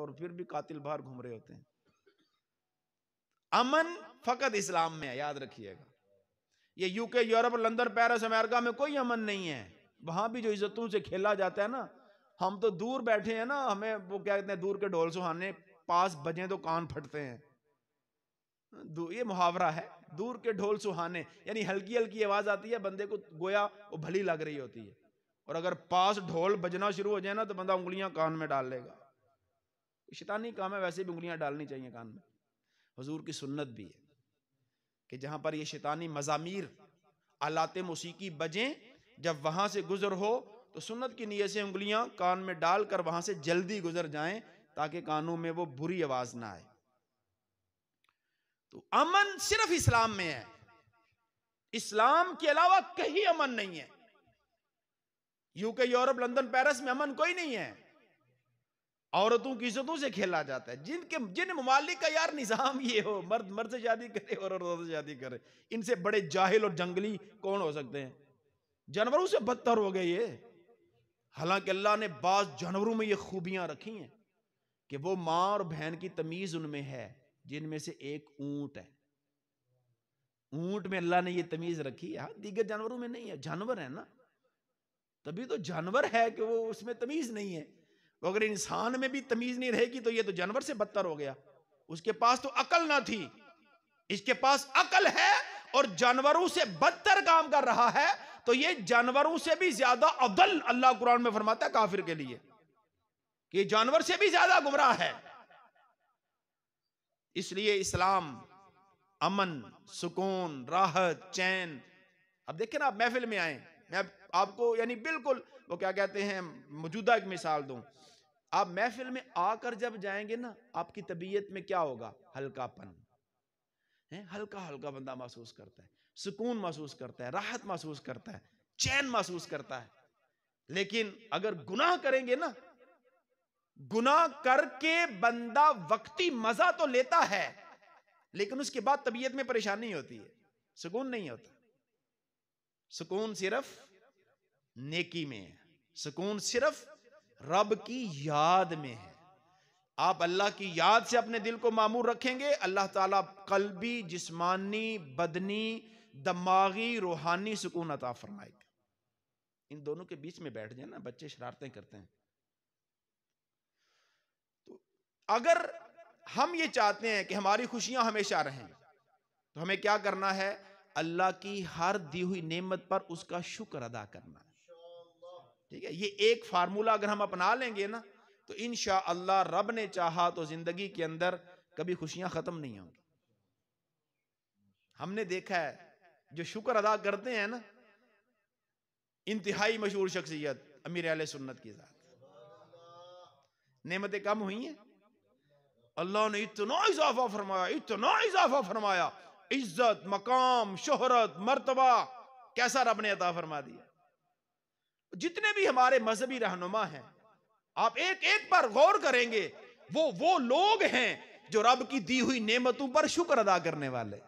اور پھر بھی قاتل باہر گھوم رہے ہوتے ہیں. امن فقط اسلام میں ہے، یاد رکھیے گا. یہ یو کے، یورپ، لندن، پیرس، امریکہ میں کوئی امن نہیں ہے. وہاں بھی جو عزتوں سے کھیلا جاتا ہے نا، ہم تو دور بیٹھے ہیں نا، ہمیں وہ کیا کہتے ہیں، دور کے ڈھول سہانے پاس بجیں تو کان پھٹتے ہیں. یہ محاورہ ہے، دور کے ڈھول سہانے، یعنی ہلکی ہلکی آواز آتی ہے، بندے کو گویا وہ بھلی لگ رہی ہوتی ہے، اور اگر پاس ڈھول بجنا شروع ہو جائے نا تو بندہ انگلیاں کان میں ڈال لے گا. شیطانی کام ہے، ویسے بھی انگلیاں ڈالنی چاہیے کان میں. حضور کی سنت بھی ہے کہ جہاں پر یہ شیطانی مزامیر، آلات موسیقی بجیں، جب وہاں سے گزر ہو تو سنت کی نیت سے انگلیاں کان میں ڈال کر وہاں سے جلدی گزر جائیں تاکہ کانوں میں وہ بری آواز نہ آئے. تو امن صرف اسلام میں ہے، اسلام کے علاوہ کہیں امن نہیں ہے. یو کے، یورپ، لندن، پیرس میں امن کوئی نہیں ہے. عورتوں کی عزتوں سے کھیلا جاتا ہے. جن ممالک کا یار نظام یہ ہو، مرد مرد سے شادی کرے اور عورت سے شادی کرے، ان سے بڑے جاہل اور جنگلی کون ہو سکتے ہیں؟ جانوروں سے بدتر ہو گئے یہ. حالانکہ اللہ نے بعض جانوروں میں یہ خوبیاں رکھی ہیں کہ وہ ماں اور بہن کی تمیز ان میں ہے، جن میں سے ایک اونٹ ہے. اونٹ میں اللہ نے یہ تمیز رکھی ہے، دیگر جانوروں میں نہیں ہے. جانور ہے نا، تبھی تو جانور ہے کہ وہ اس میں تمیز نہیں ہے. اگر انسان میں بھی تمیز نہیں رہے گی تو یہ تو جانور سے بدتر ہو گیا. اس کے پاس تو عقل نہ تھی، اس کے پاس عقل ہے اور جانوروں سے بدتر کام کر رہا ہے، تو یہ جانوروں سے بھی زیادہ اضل، اللہ قرآن میں فرماتا ہے کافر کے لیے کہ یہ جانور سے بھی زیادہ گمراہ ہے. اس لیے اسلام امن، سکون، راحت، چین. اب دیکھیں نا، آپ محفل میں آئیں، میں آپ کو یعنی بالکل وہ کیا کہتے ہیں موجودہ ایک مثال دوں. آپ محفل میں آ کر جب جائیں گے نا، آپ کی طبیعت میں کیا ہوگا؟ ہلکا پن، ہلکا ہلکا بندہ محسوس کرتا ہے، سکون محسوس کرتا ہے، راحت محسوس کرتا ہے، چین محسوس کرتا ہے. لیکن اگر گناہ کریں گے نا، گناہ کر کے بندہ وقتی مزہ تو لیتا ہے لیکن اس کے بعد طبیعت میں پریشانی ہوتی ہے، سکون نہیں ہوتا. سکون صرف نیکی میں ہے، سکون صرف رب کی یاد میں ہے. آپ اللہ کی یاد سے اپنے دل کو معمور رکھیں گے، اللہ تعالیٰ قلبی، جسمانی، بدنی، دماغی، روحانی سکون عطا فرمائے گا. ان دونوں کے بیچ میں بیٹھ جائیں نا، بچے شرارتیں کرتے ہیں. تو اگر ہم یہ چاہتے ہیں کہ ہماری خوشیاں ہمیشہ رہیں تو ہمیں کیا کرنا ہے؟ اللہ کی ہر دی ہوئی نعمت پر اس کا شکر ادا کرنا ہے. ٹھیک ہے، یہ ایک فارمولہ اگر ہم اپنا لیں گے نا تو انشاءاللہ رب نے چاہا تو زندگی کے اندر کبھی خوشیاں ختم نہیں ہوں گی. ہم نے دیکھا ہے جو شکر ادا کرتے ہیں نا، انتہائی مشہور شخصیت امیر اہل سنت کی ذات، نعمتیں کم ہوئی ہیں، اللہ نے اتنا اضافہ فرمایا، اتنا اضافہ فرمایا، عزت، مقام، شہرت، مرتبہ کیسا رب نے عطا فرما دیا. جتنے بھی ہمارے مذہبی رہنما ہیں، آپ ایک ایک پر غور کریں گے، وہ لوگ ہیں جو رب کی دی ہوئی نعمتوں پر شکر ادا کرنے والے.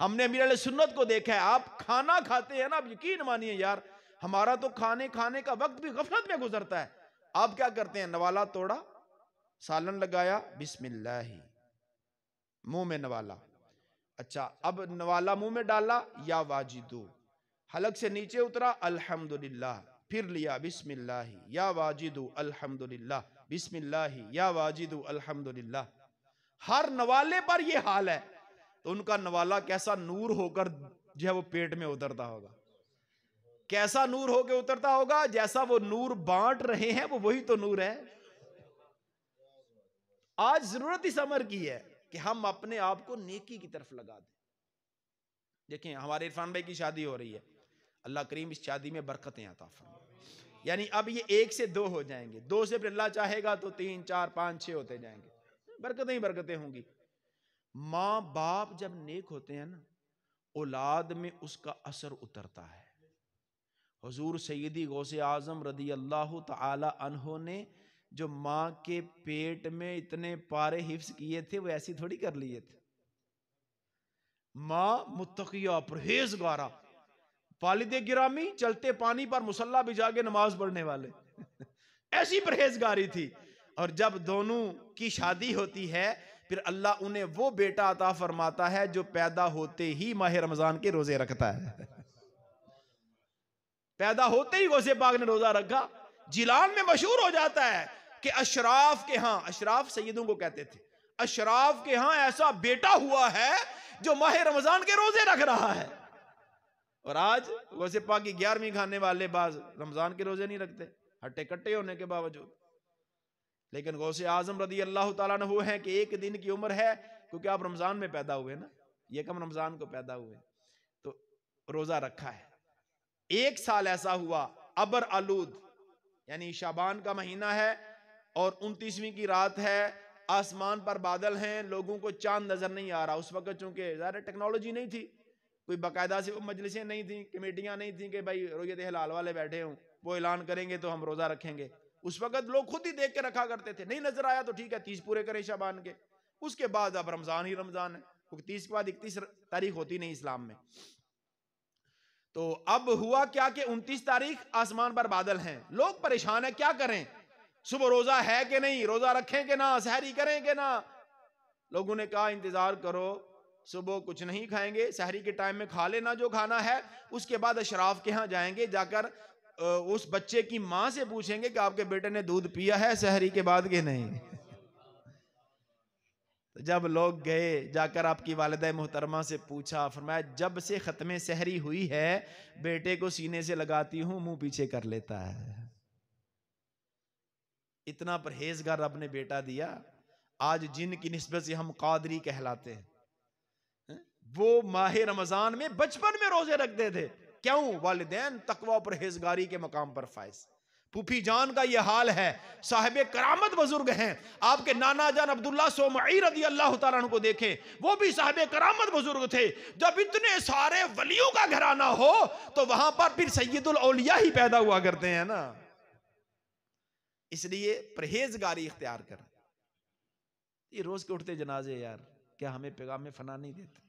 ہم نے امیر علیہ سنت کو دیکھا ہے، آپ کھانا کھاتے ہیں نا، آپ یقین مانیے یار، ہمارا تو کھانے کا وقت بھی غفلت میں گزرتا ہے. آپ کیا کرتے ہیں؟ نوالا توڑا، سالن لگایا، بسم اللہ، منہ میں نوالا. اچھا، اب نوالا منہ میں ڈالا، یا واجدو، حلق سے نیچے اترا، الحمدللہ، پھر لیا، بسم اللہ، یا واجدو الحمدللہ، بسم اللہ، یا واجدو الحمدللہ. ہر نوالے پر یہ حال ہے، تو ان کا نوالا کیسا نور ہو کر جو ہے وہ پیٹ میں اترتا ہوگا. کیسا نور ہو کے اترتا ہوگا؟ جیسا وہ نور بانٹ رہے ہیں وہ وہی تو نور ہے. آج ضرورت اس امر کی ہے کہ ہم اپنے آپ کو نیکی کی طرف لگا دیں. دیکھیں ہمارے عرفان بھائی کی شادی ہو رہی ہے، اللہ کریم اس شادی میں برکتیں عطا فرمائے. یعنی اب یہ 1 سے 2 ہو جائیں گے، 2 سے پھر اللہ چاہے گا تو 3، 4، 5، 6 ہوتے جائیں گے، برکتیں ہی برکتیں ہوں گی. ماں باپ جب نیک ہوتے ہیں نا، اولاد میں اس کا اثر اترتا ہے. حضور سیدی غوث اعظم رضی اللہ تعالی عنہ نے جو ماں کے پیٹ میں اتنے پارے حفظ کیے تھے وہ ایسی تھوڑی کر لیے تھے. ماں متقیہ، پرہیزگارہ، والد گرامی چلتے پانی پر مصلی بچھا کے نماز پڑھنے والے ایسی پرہیزگاری تھی. اور جب دونوں کی شادی ہوتی ہے پھر اللہ انہیں وہ بیٹا عطا فرماتا ہے جو پیدا ہوتے ہی ماہ رمضان کے روزے رکھتا ہے. پیدا ہوتے ہی غوث پاک نے روزہ رکھا. جیلان میں مشہور ہو جاتا ہے کہ اشراف کے ہاں، اشراف سیدوں کو کہتے تھے، اشراف کے ہاں ایسا بیٹا ہوا ہے جو ماہ رمضان کے روزے رکھ رہا ہے. اور آج غوث پاک کی 11ویں کھانے والے بعض رمضان کے روزے نہیں رکھتے ہٹے کٹے ہونے کے باوجود. لیکن غوث اعظم رضی اللہ تعالیٰ عنہ وہ ہیں کہ ایک دن کی عمر ہے، کیونکہ آپ رمضان میں پیدا ہوئے نا، یہ کم رمضان کو پیدا ہوئے تو روزہ رکھا ہے. 1 سال ایسا ہوا، ابر آلود یعنی شعبان کا مہینہ ہے اور 29ویں کی رات ہے، آسمان پر بادل ہیں، لوگوں کو چاند نظر نہیں آ رہا. اس وقت چونکہ ظاہر ٹیکنالوجی نہیں تھی، کوئی باقاعدہ سے مجلسیں نہیں تھیں، کمیٹیاں نہیں تھیں کہ بھائی رؤیت ہلال والے بیٹھے ہوں وہ اعلان کریں گے تو ہم روزہ رکھیں گے. اس وقت لوگ خود ہی دیکھ کے رکھا کرتے تھے، نہیں نظر آیا تو ٹھیک ہے 30 پورے کریں شعبان کے. اس کے بعد اب رمضان ہی رمضان ہے، کیونکہ 30 کے بعد 31 تاریخ ہوتی نہیں اسلام میں. تو اب ہوا کیا کہ 29 تاریخ آسمان پر بادل ہیں، لوگ پریشان ہیں کیا کریں، صبح روزہ ہے کہ نہیں، روزہ رکھیں کہ نہ، سحری کریں کہ نہ. لوگوں نے کہا انتظار کرو، صبح کچھ نہیں کھائیں گے، سحری کے ٹائم میں کھا لینا جو کھانا ہے، اس کے بعد اشراف کے ہاں جائیں گے، جا کر اس بچے کی ماں سے پوچھیں گے کہ آپ کے بیٹے نے دودھ پیا ہے سحری کے بعد کہ نہیں. جب لوگ گئے جا کر آپ کی والدہ محترمہ سے پوچھا، فرمایا جب سے ختم سحری ہوئی ہے بیٹے کو سینے سے لگاتی ہوں منہ پیچھے کر لیتا ہے. اتنا پرہیزگار رب نے بیٹا دیا. آج جن کی نسبت سے ہم قادری کہلاتے ہیں وہ ماہ رمضان میں بچپن میں روزے رکھتے تھے. کیوں؟ والدین تقوی و پرہیزگاری کے مقام پر فائز. پھوپھی جان کا یہ حال ہے، صاحب کرامت بزرگ ہیں، آپ کے نانا جان عبداللہ سومعی رضی اللہ تعالیٰ عنہ کو دیکھیں، وہ بھی صاحب کرامت بزرگ تھے. جب اتنے سارے ولیوں کا گھرانہ ہو تو وہاں پر پھر سید الاولیاء ہی پیدا ہوا کرتے ہیں نا. اس لیے پرہیزگاری اختیار کریں. یہ روز کے اٹھتے جنازے یار کیا ہمیں پیغام فنا نہیں دیتے؟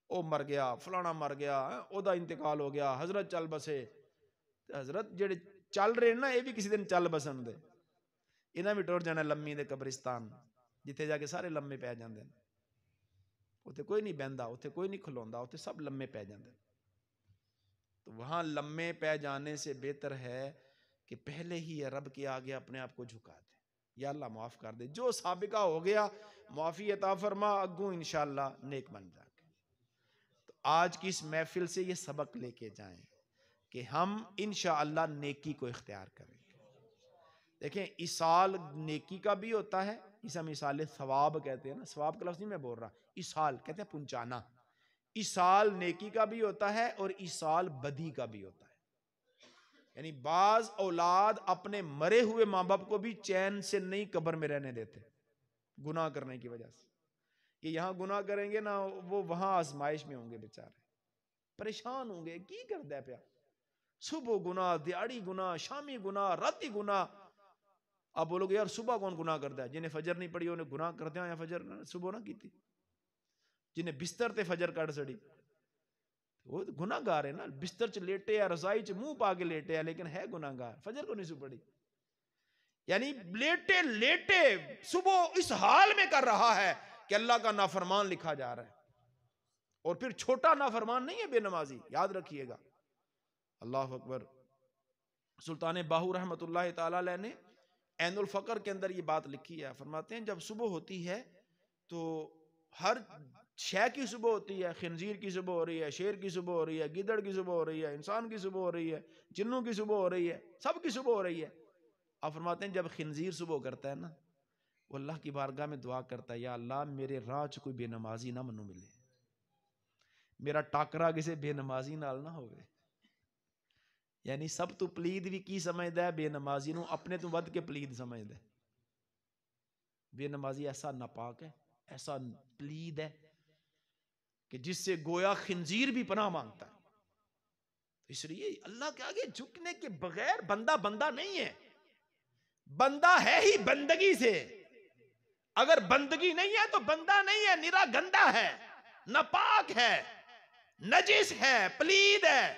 او مر گیا، فلانا مر گیا، او دا انتقال ہو گیا، حضرت چل بسے. حضرت جڑے چل رہے نا یہ بھی کسی دن چل بسن دے، انہاں بھی ٹر جانا لمبی دے قبرستان جتھے جا کے سارے لمبے پہ جاندے. اتنے کوئی نہیں بہندا، اتنے کوئی نہیں کھلوندا، اتنے سب لمبے پہ جاندے. تو وہاں لمبے پہ جانے سے بہتر ہے کہ پہلے ہی رب کے آگے اپنے آپ کو جھکا دے، یا اللہ معاف کر دے، جو سابقہ ہو گیا معافی عطا فرما، اگوں انشاءاللہ نیک بن جا کے. تو آج کی اس محفل سے یہ سبق لے کے جائیں کہ ہم انشاءاللہ نیکی کو اختیار کریں گے. دیکھیں ایصال نیکی کا بھی ہوتا ہے، اسے ہم ایصال ثواب کہتے ہیں نا، ثواب کا لفظ نہیں میں بول رہا، ایصال کہتے ہیں پہنچانا. ایصال نیکی کا بھی ہوتا ہے اور ایصال بدی کا بھی ہوتا ہے. یعنی بعض اولاد اپنے مرے ہوئے ماں باپ کو بھی چین سے نہیں قبر میں رہنے دیتے گناہ کرنے کی وجہ سے. کہ یہاں گناہ کریں گے نا وہ وہاں آزمائش میں ہوں گے، بیچارے پریشان ہوں گے، کی کر دے پیا، صبح گناہ، دیہڑی گناہ، شامی گناہ، راتی گناہ. آپ بولو گے یار صبح کون گناہ کرتا ہے؟ جنہیں فجر نہیں پڑھی انہیں گناہ کرتے ہیں، یا فجر صبح نہ کی تھی، جنہیں بستر تے فجر کٹ سڑی وہ گناہ گار ہے نا. بستر چ لیٹے ہے، رضائی چ منہ پا کے لیٹے ہے، لیکن ہے گناہ گار، فجر کو نہیں سو پڑی. یعنی لیٹے لیٹے صبح اس حال میں کر رہا ہے کہ اللہ کا نافرمان لکھا جا رہا ہے. اور پھر چھوٹا نافرمان نہیں ہے بے نمازی، یاد رکھیے گا. اللہ اکبر. سلطان باہو رحمت اللہ تعالی علیہ نے عین الفقر کے اندر یہ بات لکھی ہے، فرماتے ہیں جب صبح ہوتی ہے تو ہر شے کی صبح ہوتی ہے، خنزیر کی صبح ہو رہی ہے، شیر کی صبح ہو رہی ہے، گیدڑ کی صبح ہو رہی ہے، انسان کی صبح ہو رہی ہے، جنوں کی صبح ہو رہی ہے، سب کی صبح ہو رہی ہے. آپ فرماتے ہیں جب خنزیر صبح کرتا ہے نا وہ اللہ کی بارگاہ میں دعا کرتا ہے، یا اللہ میرے راہ چ کوئی بے نمازی نہ منو ملے، میرا ٹاکرا کسی بے نمازی نال نہ ہوئے. یعنی سب تو پلید بھی کی سمجھدا ہے بے نمازی نو اپنے تو ود کے پلید سمجھدا ہے. بے نمازی ایسا ناپاک ہے، ایسا پلید ہے کہ جس سے گویا خنزیر بھی پناہ مانگتا ہے. اس لیے اللہ کے آگے جھکنے کے بغیر بندہ بندہ نہیں ہے، بندہ ہے ہی بندگی سے. اگر بندگی نہیں ہے تو بندہ نہیں ہے، نرا گندا ہے، ناپاک ہے، نجس ہے، پلید ہے.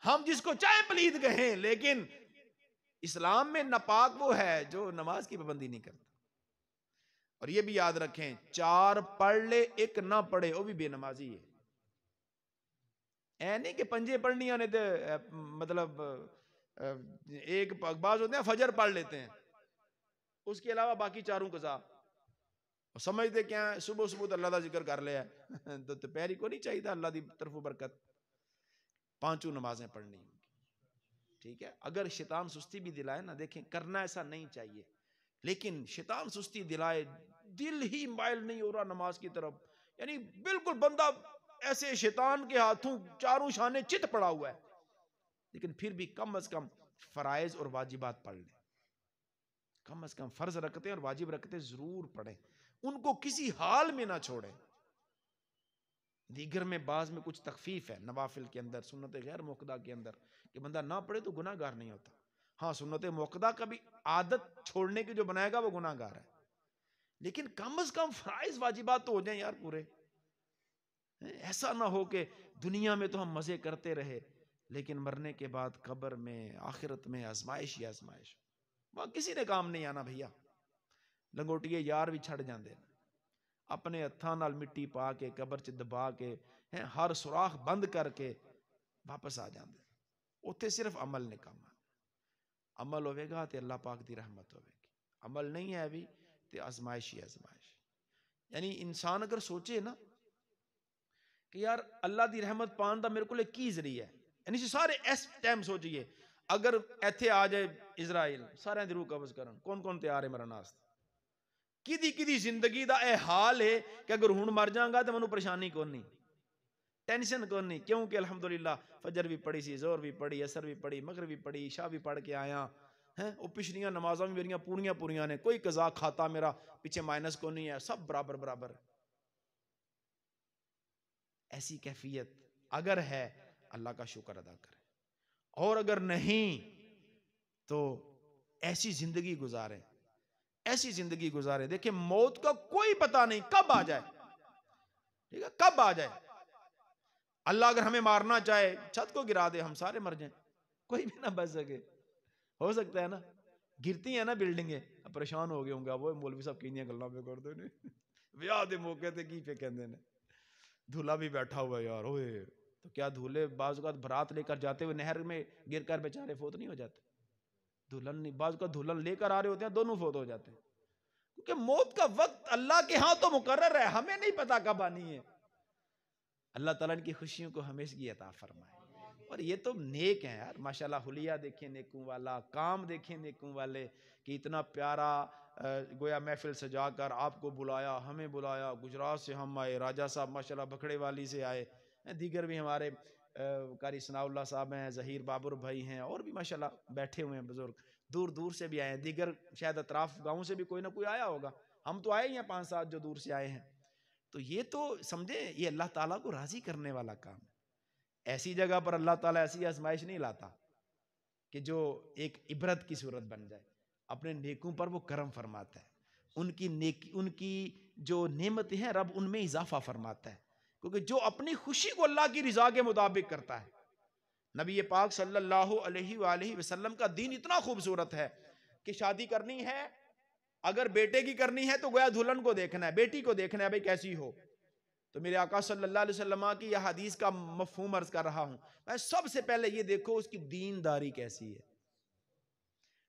ہم جس کو چاہے پلید کہیں، لیکن اسلام میں ناپاک وہ ہے جو نماز کی پابندی نہیں کرتا. اور یہ بھی یاد رکھیں 4 پڑھ لے 1 نہ پڑھے وہ بھی بے نمازی ہے. اے نہیں کہ پنجے پڑھنی آنے دے مطلب ایک بعض ہوتے ہیں فجر پڑھ لیتے ہیں, اس کے علاوہ باقی 4 قضا سمجھتے کیا ہے, صبح صبح تو اللہ دا ذکر کر لیا ہے تو پیری کو نہیں چاہیے تھا اللہ دی طرف برکت. 5 نمازیں پڑھنی ہوں گی, ٹھیک ہے. اگر شیطان سستی بھی دلائے نا, دیکھیں کرنا ایسا نہیں چاہیے, لیکن شیطان سستی دلائے, دل ہی مائل نہیں ہو رہا نماز کی طرف, یعنی بالکل بندہ ایسے شیطان کے ہاتھوں 4 شانے چت پڑا ہوا ہے, لیکن پھر بھی کم از کم فرائض اور واجبات پڑھ لیں. کم از کم فرض رکھتے اور واجب رکھتے ضرور پڑھیں, ان کو کسی حال میں نہ چھوڑیں. دیگر میں بعض میں کچھ تخفیف ہے نوافل کے اندر, سنت غیر موقدہ کے اندر, کہ بندہ نہ پڑھے تو گناہ گار نہیں ہوتا. ہاں سنت موقدہ کا بھی عادت چھوڑنے کی جو بنائے گا وہ گناہ گار ہے, لیکن کم از کم فرائض واجبات تو ہو جائیں یار پورے. ایسا نہ ہو کہ دنیا میں تو ہم مزے کرتے رہے, لیکن مرنے کے بعد قبر میں آخرت میں آزمائش ہی آزمائش, وہاں کسی نے کام نہیں آنا بھیا. لنگوٹیے یار بھی چھڑ جاندے, اپنے ہتھاں نال مٹی پا کے قبر چ دبا کے ہر سوراخ بند کر کے واپس آ جاندے. اوتھے صرف عمل نے کام, عمل ہوئے گا تے اللہ پاک دی رحمت ہوئے گی, عمل نہیں ہے بھی تے آزمائش ہی آزمائش. یعنی انسان اگر سوچے نا کہ یار اللہ دی رحمت پان دا میرے کو کی ذریعہ ہے, یعنی سارے اس ٹائم سوچئے اگر ایتھے آ جائے اسرائیل سارے دی روح قبض کرن, کون کون تیار ہے مرن واسطے؟ کدی زندگی دا اے حال ہے کہ اگر ہون مر جاؤں گا تو منو پریشانی کون نہیں, ٹینشن کون نہیں, کیونکہ الحمدللہ فجر بھی پڑھی سی, زور بھی پڑھی, عصر بھی پڑھی, مغرب بھی پڑھی, عشاء بھی پڑھ کے آیا ہیں, وہ پچھلیاں نمازاں بھی میریاں پوریاں نے, کوئی قضا کھاتا میرا پیچھے مائنس کو نہیں ہے, سب برابر. ایسی کیفیت اگر ہے اللہ کا شکر ادا کریں, اور اگر نہیں تو ایسی زندگی گزاریں. دیکھیں موت کا کوئی پتہ نہیں کب آ جائے, ٹھیک ہے, کب آ جائے. اللہ اگر ہمیں مارنا چاہے چھت کو گرا دے, ہم سارے مر جائیں, کوئی بھی نہ بچ سکے. ہو سکتا ہے نا, گرتی ہیں نا بلڈنگیں, پریشان ہو گئے ہوں گے وہ مولوی صاحب کینیاں گلاں پہ کر دے نے ویاہ دے موقع تے کی پہ کہندے نے, دھولا بھی بیٹھا ہوا ہے یار, ہوئے تو کیا دھولے بعض اوقات برات لے کر جاتے ہوئے نہر میں گر کر بیچارے فوت نہیں ہو جاتے؟ دلہن نہیں, بعض اوقات دلہن لے کر آ رہے ہوتے ہیں دونوں فوت ہو جاتے ہیں, کیونکہ موت کا وقت اللہ کے ہاں تو مقرر ہے, ہمیں نہیں پتا کب آنی ہے. اللہ تعالیٰ ان کی خوشیوں کو ہمیشگی عطا فرمائے. اور یہ تو نیک ہیں یار ماشاءاللہ, حلیہ دیکھیں نیکوں والا, کام دیکھیں نیکوں والے, کہ اتنا پیارا گویا محفل سجا کر آپ کو بلایا, ہمیں بلایا, گجرات سے ہم آئے, راجہ صاحب ماشاءاللہ بکھڑے والی سے آئے, دیگر بھی ہمارے قاری ثناء اللہ صاحب ہیں, ظہیر بابر بھائی ہیں, اور بھی ماشاءاللہ بیٹھے ہوئے ہیں بزرگ, دور دور سے بھی آئے ہیں, دیگر شاید اطراف گاؤں سے بھی کوئی نہ کوئی آیا ہوگا, ہم تو آئے ہی ہیں 5-7 جو دور سے آئے ہیں. تو یہ تو سمجھیں یہ اللہ تعالیٰ کو راضی کرنے والا کام ہے. ایسی جگہ پر اللہ تعالیٰ ایسی آزمائش نہیں لاتا کہ جو ایک عبرت کی صورت بن جائے, اپنے نیکوں پر وہ کرم فرماتا ہے, ان کی جو نعمتیں ہیں رب ان میں اضافہ فرماتا ہے, کیونکہ جو اپنی خوشی کو اللہ کی رضا کے مطابق کرتا ہے. نبی پاک صلی اللہ علیہ وآلہ وسلم کا دین اتنا خوبصورت ہے کہ شادی کرنی ہے, اگر بیٹے کی کرنی ہے تو گویا دلہن کو دیکھنا ہے, بیٹی کو دیکھنا ہے بھئی کیسی ہو. تو میرے آقا صلی اللہ علیہ وسلم کی یہ حدیث کا مفہوم عرض کر رہا ہوں, میں سب سے پہلے یہ دیکھو اس کی دینداری کیسی ہے,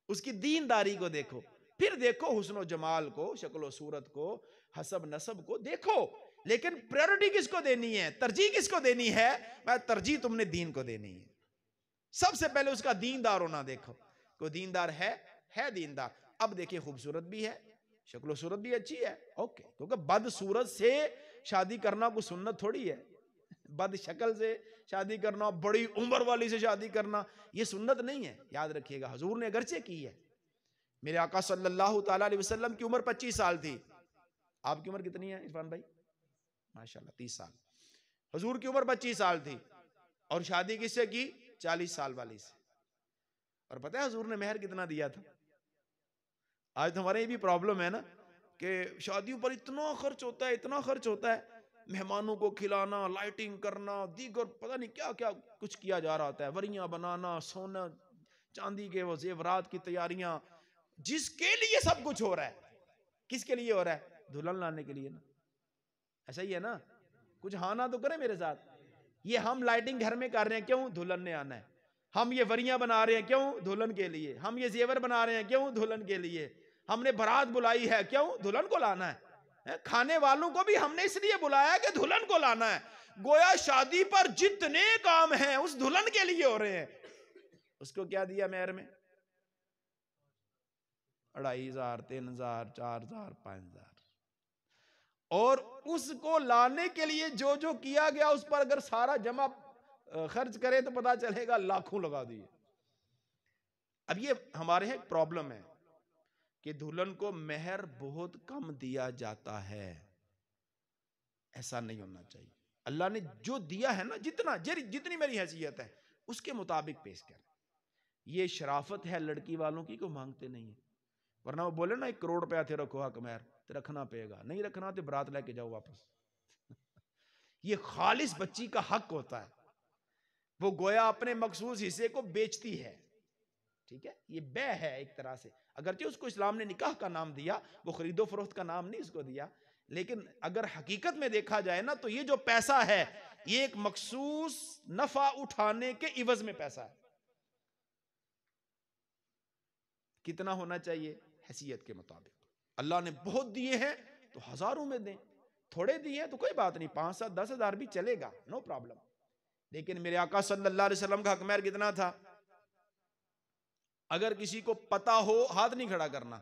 اس کی دینداری کو دیکھو, پھر دیکھو حسن و جمال کو, شکل و صورت کو, حسب نسب کو دیکھو, لیکن پریورٹی کس کو دینی ہے, ترجیح کس کو دینی ہے؟ میں ترجیح تم نے دین کو دینی ہے. سب سے پہلے اس کا دیندار ہونا دیکھو, کوئی دیندار ہے دیندار. اب دیکھیں خوبصورت بھی ہے, شکل و صورت بھی اچھی ہے, اوکے, کیونکہ بد صورت سے شادی کرنا کوئی سنت تھوڑی ہے, بد شکل سے شادی کرنا, بڑی عمر والی سے شادی کرنا, یہ سنت نہیں ہے. یاد رکھیے گا حضور نے اگرچہ کی ہے, میرے آقا صلی اللہ تعالیٰ علیہ وسلم کی عمر 25 سال تھی, آپ کی عمر کتنی ہے عرفان بھائی؟ ماشاءاللہ 30 سال. حضور کی عمر 25 سال تھی اور شادی کس سے کی؟ 40 سال والی سے. اور پتہ ہے حضور نے مہر کتنا دیا تھا؟ آج ہمارے یہ بھی پرابلم ہے نا کہ شادیوں پر اتنا خرچ ہوتا ہے, مہمانوں کو کھلانا, لائٹنگ کرنا, دیگر پتہ نہیں کیا کیا کچھ کیا جا رہا ہوتا ہے, وریاں بنانا, سونا, چاندی کے وہ زیورات کی تیاریاں، جس کے لیے سب کچھ ہو رہا ہے. کس کے لیے ہو رہا ہے؟ دلہن لانے کے لیے نا. ایسا ہی ہے نا؟ کچھ ہانا تو کریں میرے ساتھ. یہ ہم لائٹنگ گھر میں کر رہے ہیں، کیوں؟ دلہن نے آنا ہے. ہم یہ وریاں بنا رہے ہیں، کیوں؟ دلہن کے لیے. ہم یہ زیور بنا رہے ہیں، کیوں؟ دلہن کے لیے. ہم نے بارات بلائی ہے، کیوں؟ دلہن کو لانا ہے. کھانے والوں کو بھی ہم نے اس لیے بلایا کہ دلہن کو لانا ہے. گویا شادی پر جتنے کام ہیں اس دلہن کے لیے ہو رہے ہیں. اس کو کیا دیا مہر میں؟ 2500، 3000، 4000، 5000. اور اس کو لانے کے لیے جو جو کیا گیا اس پر اگر سارا جمع خرچ کرے تو پتا چلے گا لاکھوں لگا دیے. اب یہ ہمارے ہیں ایک پرابلم ہے کہ دلہن کو مہر بہت کم دیا جاتا ہے. ایسا نہیں ہونا چاہیے. اللہ نے جو دیا ہے نا، جتنی میری حیثیت ہے اس کے مطابق پیش کر. یہ شرافت ہے لڑکی والوں کی، کو مانگتے نہیں ہیں. ورنہ وہ بولے نا 1 کروڑ روپیہ تھے رکھو حق مہر، تو رکھنا پڑے گا. نہیں رکھنا تو برات لے کے جاؤ واپس. یہ خالص بچی کا حق ہوتا ہے. وہ گویا اپنے مخصوص حصے کو بیچتی ہے. ٹھیک ہے، یہ بے ہے ایک طرح سے. اگرچہ اس کو اسلام نے نکاح کا نام دیا، وہ خرید و فروخت کا نام نہیں اس کو دیا. لیکن اگر حقیقت میں دیکھا جائے نا تو یہ جو پیسہ ہے یہ ایک مخصوص نفع اٹھانے کے عوض میں پیسہ ہے. کتنا ہونا چاہیے؟ حیثیت کے مطابق. اللہ نے بہت دیے ہیں تو ہزاروں میں دیں، تھوڑے دیے ہیں تو کوئی بات نہیں، 5، 7، 10 ہزار بھی چلے گا، نو پرابلم. لیکن میرے آقا صلی اللہ علیہ وسلم کا حق مہر کتنا تھا؟ اگر کسی کو پتا ہو ہاتھ نہیں کھڑا کرنا،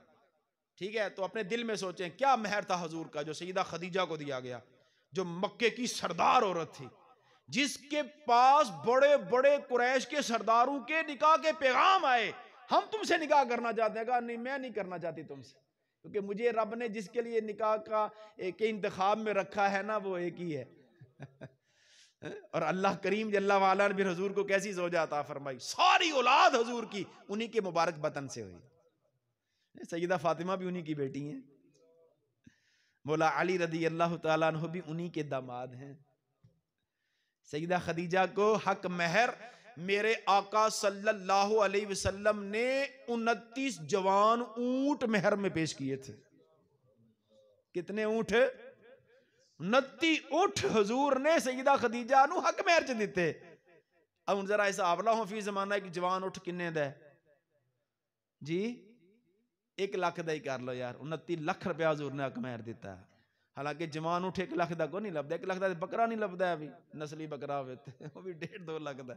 ٹھیک ہے؟ تو اپنے دل میں سوچیں کیا مہر تھا حضور کا جو سیدہ خدیجہ کو دیا گیا، جو مکے کی سردار عورت تھی، جس کے پاس بڑے بڑے قریش کے سرداروں کے نکاح کے پیغام آئے. ہم تم سے نکاح کرنا چاہتے ہیں. کہا نہیں، میں نہیں کرنا چاہتی تم سے، کیونکہ مجھے رب نے جس کے لیے نکاح کا ایک انتخاب میں رکھا ہے نا وہ ایک ہی ہے. اور اللہ کریم جل وعلا نے بھی حضور کو کیسی زوجہ عطا فرمائی. ساری اولاد حضور کی انہی کے مبارک بطن سے ہوئی. سیدہ فاطمہ بھی انہی کی بیٹی ہیں، مولا علی رضی اللہ تعالیٰ عنہ بھی انہی کے داماد ہیں. سیدہ خدیجہ کو حق مہر میرے آقا صلی اللہ علیہ وسلم نے 29 جوان اونٹ مہر میں پیش کیے تھے. کتنے اونٹ؟ 29 اونٹ حضور نے سیدہ خدیجہ نو حق مہر چ دیتے. اب ذرا ایسا آولا ہوں فی زمانہ ایک جوان اٹھ کنے دے جی 1 لاکھ دا ہی کر لو یار. 29 لاکھ روپیہ حضور نے حق مہر دیتا ہے. حالانکہ جوان اٹھ 1 لاکھ دا کو نہیں لبدا. 1 لاکھ دا بکرا نہیں لبدا ہے. ابھی نسلی بکرا ہوئے تھے وہ بھی 1.5 2 لاکھ دا.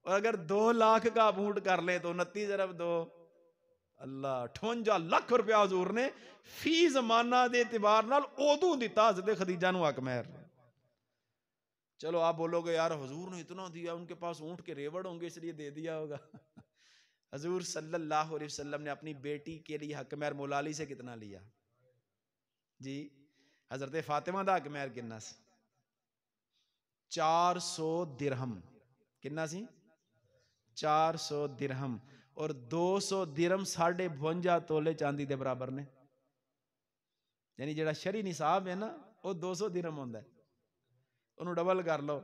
اور اگر 2 لاکھ کا اونٹ کر لیں تو 29 ضرب 2 اللہ 58 لاکھ روپیہ حضور نے فی زمانہ دے اعتبار نال اودوں دیتا حضرت خدیجہ نو حق مہر. چلو آپ بولو گے یار حضور نے اتنا دیا، ان کے پاس اونٹ کے ریوڑ ہوں گے اس لیے دے دیا ہوگا. حضور صلی اللہ علیہ وسلم نے اپنی بیٹی کے لیے حق مہر مولا علی سے کتنا لیا جی؟ حضرت فاطمہ دا حق مہر کتنا سی؟ 400 درہم. کتنا سی؟ 400 درہم. اور 200 درہم 52.5 تولے چاندی دے برابر نے. یعنی جڑا شرعی نصاب ہے نا وہ 200 درہم ہوندا ہے. انہوں ڈبل کر لو،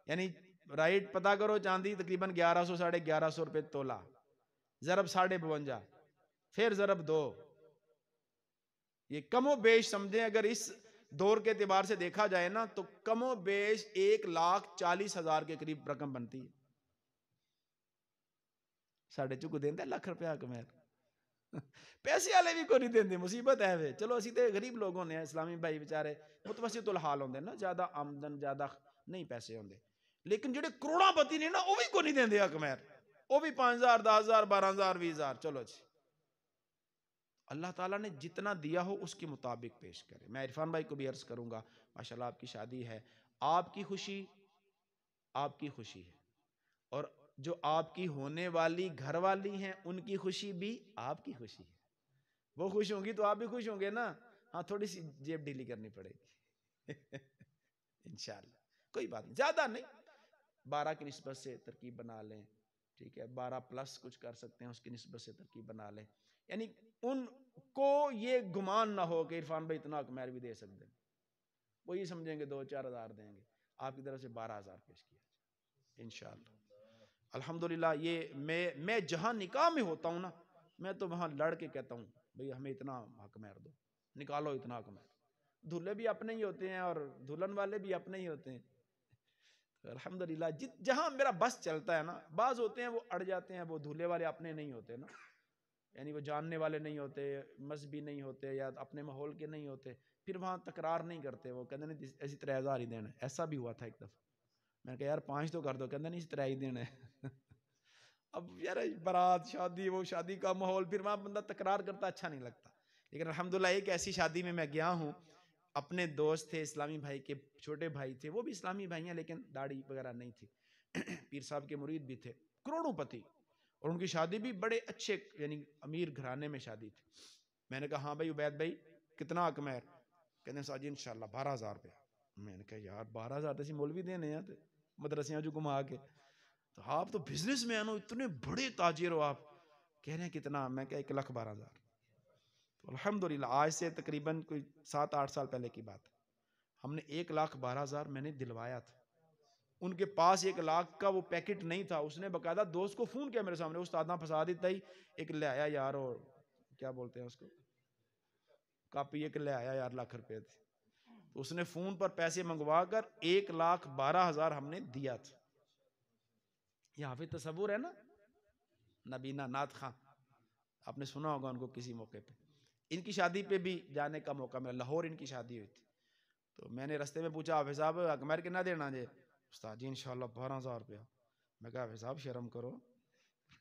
یعنی رائٹ پتا کرو چاندی تقریباً 1100 1150 روپے تولا، ضرب 52.5 پھر ضرب 2. یہ کم و بیش سمجھیں اگر اس دور کے اعتبار سے دیکھا جائے نا تو کم و بیش 1,40,000 کے قریب رقم بنتی ہے. ساڑھے چکو دیندے لاکھ روپیہ حق مہر. پیسے والے بھی کو نہیں دیندے، مصیبت ہے وے. چلو اسی تے غریب لوگوں نے اسلامی بھائی بیچارے متوسط الحال ہوندے نا، زیادہ آمدن زیادہ نہیں پیسے ہوندے. لیکن جڑے کروڑا پتی نے نا وہ بھی کو نہیں دیندے حق مہر. وہ بھی 5,000 10,000 12,000 20,000. چلو جی اللہ تعالیٰ نے جتنا دیا ہو اس کے مطابق پیش کرے. میں عرفان بھائی کو بھی عرض کروں گا، ماشاءاللہ آپ کی شادی ہے، آپ کی خوشی آپ کی خوشی ہے، اور جو آپ کی ہونے والی گھر والی ہیں ان کی خوشی بھی آپ کی خوشی ہے. وہ خوش ہوں گی تو آپ بھی خوش ہوں گے نا. ہاں تھوڑی سی جیب ڈھیلی کرنی پڑے گی انشاءاللہ، کوئی بات نہیں، زیادہ نہیں. 12 کی نسبت سے ترکیب بنا لیں، ٹھیک ہے، 12 پلس کچھ کر سکتے ہیں اس کی نسبت سے ترکیب بنا لیں. یعنی ان کو یہ گمان نہ ہو کہ عرفان بھائی اتنا حق مہر بھی دے سکتے ہیں. وہ یہ سمجھیں گے 2-4 ہزار دیں گے، آپ کی طرف سے 12,000 پیش کیا انشاءاللہ. الحمدللہ یہ میں جہاں نکاح میں ہوتا ہوں نا، میں تو وہاں لڑ کے کہتا ہوں بھئی ہمیں اتنا حق مہر دو، نکالو اتنا حق مہر. دھولے بھی اپنے ہی ہوتے ہیں اور دلہن والے بھی اپنے ہی ہوتے ہیں. الحمدللہ جہاں میرا بس چلتا ہے نا، بعض ہوتے ہیں وہ اڑ جاتے ہیں، وہ دھولے والے اپنے نہیں ہوتے نا، یعنی وہ جاننے والے نہیں ہوتے، مذہبی نہیں ہوتے، یا اپنے ماحول کے نہیں ہوتے، پھر وہاں تکرار نہیں کرتے. وہ کہتے نہیں ایسی 3000 ہی دینا. ایسا بھی ہوا تھا ایک دفعہ، میں نے کہا یار 5 تو کر دو، کہتے نہیں 3 ہی دینا ہے. اب یار برات شادی، وہ شادی کا ماحول، پھر وہاں بندہ تکرار کرتا اچھا نہیں لگتا. لیکن الحمدللہ ایک ایسی شادی میں گیا ہوں، اپنے دوست تھے، اسلامی بھائی کے چھوٹے بھائی تھے، وہ بھی اسلامی بھائی ہیں لیکن داڑھی وغیرہ نہیں تھی، پیر صاحب کے مرید بھی تھے، کروڑوں پتی، اور ان کی شادی بھی بڑے اچھے یعنی امیر گھرانے میں شادی تھی. میں نے کہا ہاں بھائی عبید بھائی کتنا حق مہر؟ کہتے ہیں ساجی انشاءاللہ 12,000 روپیہ. میں نے کہا یار 12,000 تیسی مولوی دینے ہیں مدرسیاں جو گھما کے، تو آپ تو بزنس مین ہو، اتنے بڑے تاجر ہو آپ. کہہ رہے ہیں کتنا؟ میں کہا 1,12,000. تو الحمدللہ آج سے تقریباً کوئی 7-8 سال پہلے کی بات ہے، ہم نے 1,12,000 میں نے دلوایا تھا. ان کے پاس 1,00,000 کا وہ پیکٹ نہیں تھا، اس نے باقاعدہ دوست کو فون کیا میرے سامنے، استاد نہ پھنسا دیتا ہی، ایک لے آیا یار، اور کیا بولتے ہیں اس کو، کاپی ایک لے آیا یار، ₹1,00,000 تھے. تو اس نے فون پر پیسے منگوا کر 1,12,000 ہم نے دیا تھا. یہ حافظ تصور ہے نا، نبینا نعت خان، آپ نے سنا ہوگا ان کو کسی موقع پہ. ان کی شادی پہ بھی جانے کا موقع ملا، لاہور ان کی شادی ہوئی تھی. تو میں نے رستے میں پوچھا حافظ صاحب حق مہر کتنا دینا جی؟ استاد جی انشاءاللہ 12,000 روپیہ. میں کہا حافظ صاحب شرم کرو.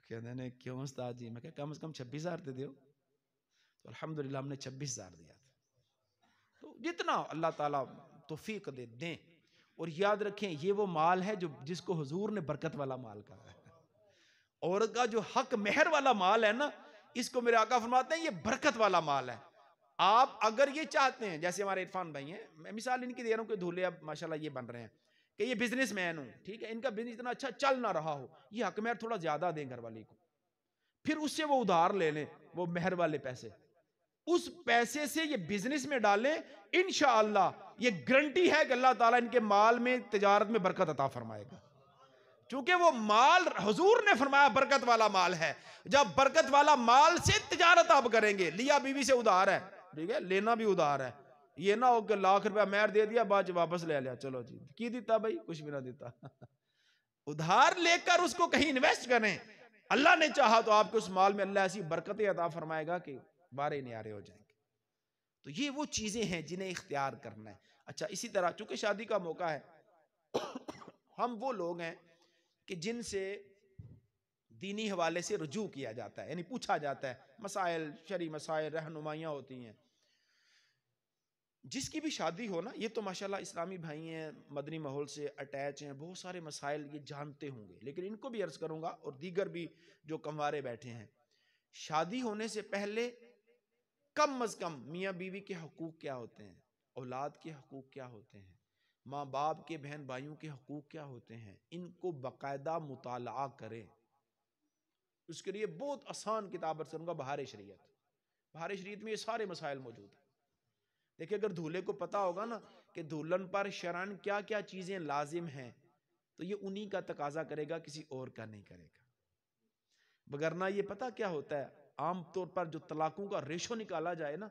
کہتے ہیں کیوں استاد جی؟ میں کہا کم از کم 26,000 دے دیو. تو الحمدللہ ہم نے 26,000 دیا تھا. تو جتنا اللہ تعالیٰ توفیق دیں. اور یاد رکھیں یہ وہ مال ہے جس کو حضور نے برکت والا مال کہا ہے. عورت کا جو حق مہر والا مال ہے نا، اس کو میرے آقا فرماتے ہیں یہ برکت والا مال ہے. آپ اگر یہ چاہتے ہیں، جیسے ہمارے عرفان بھائی ہیں، میں مثال ان کی دے رہا ہوں کہ دھولے اب ماشاءاللہ یہ بن رہے ہیں، کہ یہ بزنس مین ہوں، ٹھیک ہے، ان کا بزنس اتنا اچھا چل نہ رہا ہو، یہ حق مہر تھوڑا زیادہ دیں گھر والی کو، پھر اس سے وہ ادھار لے لیں وہ مہر والے پیسے، اس پیسے سے یہ بزنس میں ڈالیں، انشاءاللہ یہ گارنٹی ہے کہ اللہ تعالیٰ ان کے مال میں تجارت میں برکت عطا فرمائے گا. چونکہ وہ مال حضور نے فرمایا برکت والا مال ہے. جب برکت والا مال سے تجارت آپ کریں گے، لیا بیوی سے ادھار ہے، ٹھیک ہے، لینا بھی ادھار ہے، یہ نہ ہو کہ ₹1,00,000 مہر دے دیا بعد واپس لے لیا، چلو جی کی دیتا بھائی، کچھ بھی نہ دیتا. ادھار لے کر اس کو کہیں انویسٹ کریں، اللہ نے چاہا تو آپ کے اس مال میں اللہ ایسی برکتیں عطا فرمائے گا کہ بارے نیارے ہو جائیں گے. تو یہ وہ چیزیں ہیں جنہیں اختیار کرنا ہے. اچھا اسی طرح چونکہ شادی کا موقع ہے، ہم وہ لوگ ہیں کہ جن سے دینی حوالے سے رجوع کیا جاتا ہے، یعنی پوچھا جاتا ہے، مسائل شرعی مسائل رہنمائیاں ہوتی ہیں. جس کی بھی شادی ہو نا، یہ تو ماشاءاللہ اسلامی بھائی ہیں، مدنی ماحول سے اٹیچ ہیں، بہت سارے مسائل یہ جانتے ہوں گے، لیکن ان کو بھی عرض کروں گا اور دیگر بھی جو کموارے بیٹھے ہیں، شادی ہونے سے پہلے کم از کم میاں بیوی کے حقوق کیا ہوتے ہیں، اولاد کے حقوق کیا ہوتے ہیں، ماں باپ کے بہن بھائیوں کے حقوق کیا ہوتے ہیں، ان کو باقاعدہ مطالعہ کریں. اس کے لیے بہت آسان کتاب عرض کروں گا، بہار شریعت. بہار شریعت میں یہ سارے مسائل موجود ہیں. دیکھیں اگر دھولے کو پتا ہوگا نا کہ دلہن پر شرعاً کیا کیا چیزیں لازم ہیں، تو یہ انہی کا تقاضا کرے گا، کسی اور کا نہیں کرے گا. وگرنہ یہ پتا کیا ہوتا ہے، عام طور پر جو طلاقوں کا ریشو نکالا جائے نا،